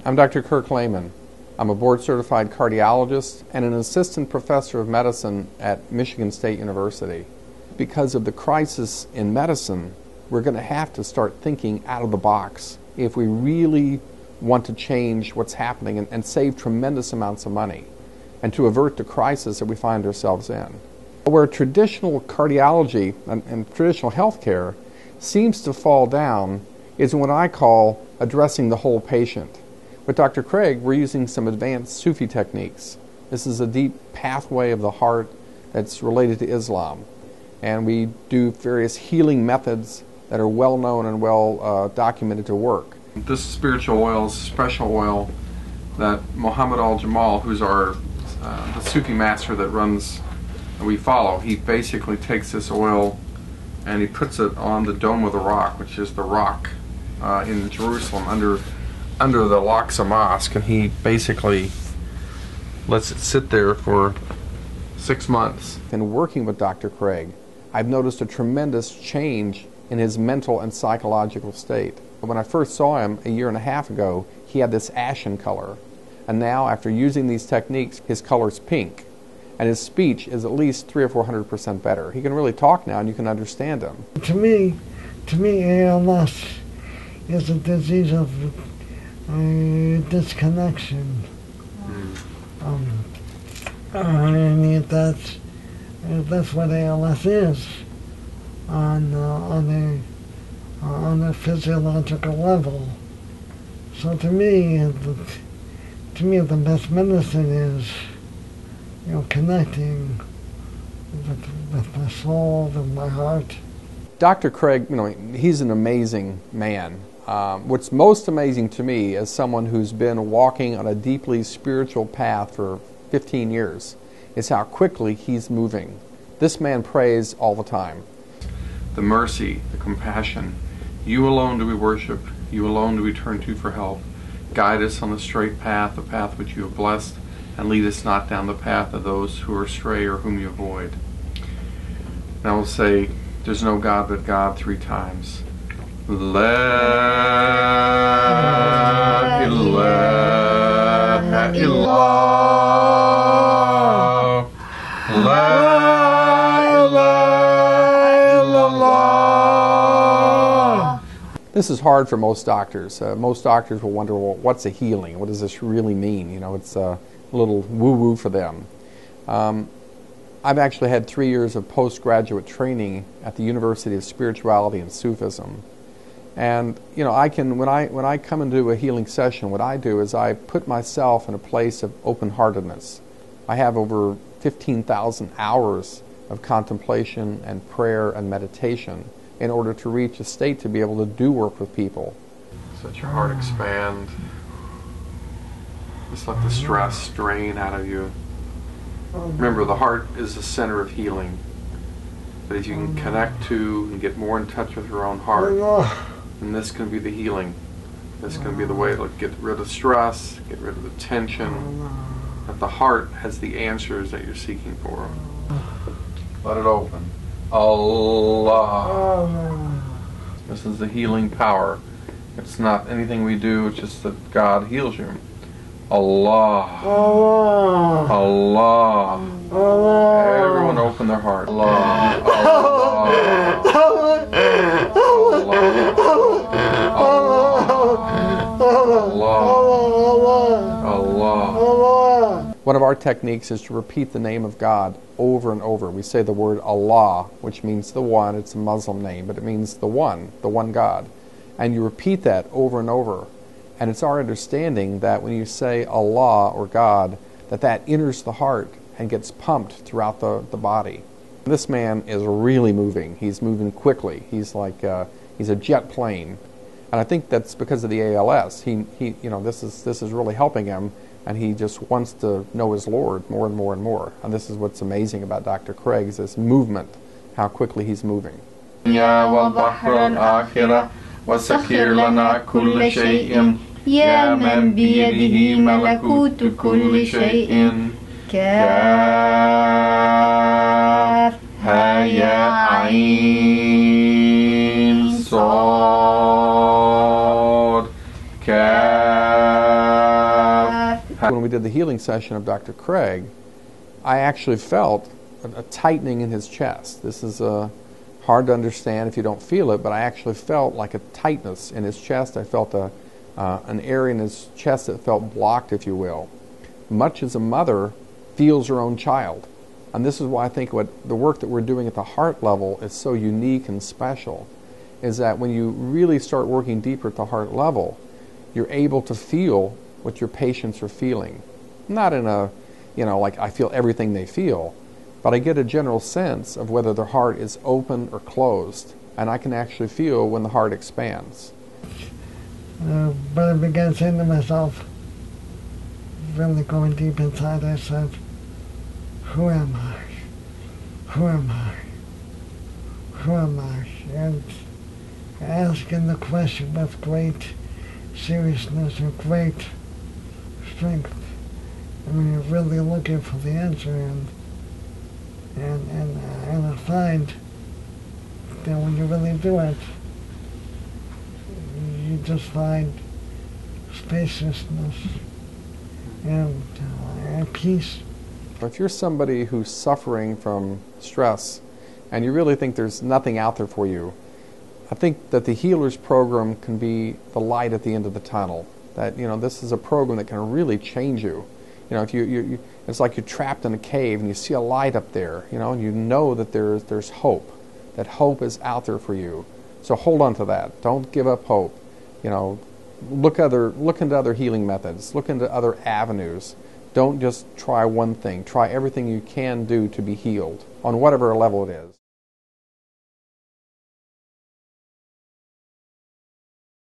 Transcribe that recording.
I'm Dr. Kirk Laman. I'm a board-certified cardiologist and an assistant professor of medicine at Michigan State University. Because of the crisis in medicine, we're going to have to start thinking out of the box if we really want to change what's happening and save tremendous amounts of money and to avert the crisis that we find ourselves in. Where traditional cardiology and traditional healthcare seems to fall down is in what I call addressing the whole patient. With Dr. Craig, we're using some advanced Sufi techniques. This is a deep pathway of the heart that's related to Islam. And we do various healing methods that are well known and well documented to work. This spiritual oil is a special oil that Muhammad al-Jamal, who's the Sufi master that we follow, he basically takes this oil and he puts it on the Dome of the Rock, which is the rock in Jerusalem under the Al-Aqsa Mosque, and he basically lets it sit there for 6 months. In working with Dr. Craig, I've noticed a tremendous change in his mental and psychological state. When I first saw him a year and a half ago, he had this ashen color, and now after using these techniques, his color's pink, and his speech is at least 300 or 400% better. He can really talk now, and you can understand him. To me, ALS is a disease of disconnection. I mean, that's what ALS is on a physiological level. So to me, the best medicine is, connecting with my soul, with my heart. Dr. Craig, he's an amazing man. What's most amazing to me as someone who's been walking on a deeply spiritual path for 15 years is how quickly he's moving. This man prays all the time. The mercy, the compassion, you alone do we worship, you alone do we turn to for help. Guide us on the straight path, the path which you have blessed, and lead us not down the path of those who are astray or whom you avoid. Now we'll say, there's no God but God 3 times. La ilaha illallah. La ilaha illallah. This is hard for most doctors. Most doctors will wonder, well, what's a healing? What does this really mean? It's a little woo-woo for them. I've actually had 3 years of postgraduate training at the University of Spirituality and Sufism. And when I come and do a healing session, what I do is I put myself in a place of open-heartedness. I have over 15,000 hours of contemplation and prayer and meditation in order to reach a state to be able to do work with people. So let your heart expand. Just let the stress drain out of you. Remember, the heart is the center of healing. But if you can connect to and get more in touch with your own heart, then this can be the healing. This can be the way to get rid of stress, get rid of the tension. That the heart has the answers that you're seeking for. Let it open. Allah. This is the healing power. It's not anything we do, it's just that God heals you. Allah. Allah. Allah. Allah. Everyone open their heart. Allah. Allah. Allah. One of our techniques is to repeat the name of God over and over. We say the word Allah, which means the one. It's a Muslim name, but it means the one God. And you repeat that over and over. And it's our understanding that when you say Allah or God, that enters the heart and gets pumped throughout the body. This man is really moving. He's moving quickly. He's like he's a jet plane, and I think that's because of the ALS. This is really helping him, and he just wants to know his Lord more and more and more. And this is what's amazing about Dr. Craig, is this movement, how quickly he's moving. وسخر لنا كل شيء يا من بيده ملكوت كل شيء كاف ها يا عين صاد كاف When we did the healing session of Dr. Craig, I actually felt a tightening in his chest. This is hard to understand if you don't feel it, but I actually felt like a tightness in his chest. I felt an area in his chest that felt blocked, if you will, much as a mother feels her own child. And this is why I think what the work that we're doing at the heart level is so unique and special, is that when you really start working deeper at the heart level, you're able to feel what your patients are feeling. Not in a, like I feel everything they feel, but I get a general sense of whether their heart is open or closed, and I can actually feel when the heart expands. But I began saying to myself, really going deep inside, I said, who am I? Who am I? Who am I? And asking the question with great seriousness and great strength. I mean, you're really looking for the answer, and I find that when you really do it, you just find spaciousness and peace. If you're somebody who's suffering from stress and you really think there's nothing out there for you, I think that the Healers program can be the light at the end of the tunnel. That, this is a program that can really change you. If you it's like you're trapped in a cave and you see a light up there, and you know that there's hope. That hope is out there for you. So hold on to that. Don't give up hope. Look into other healing methods. Look into other avenues. Don't just try one thing. Try everything you can do to be healed on whatever level it is.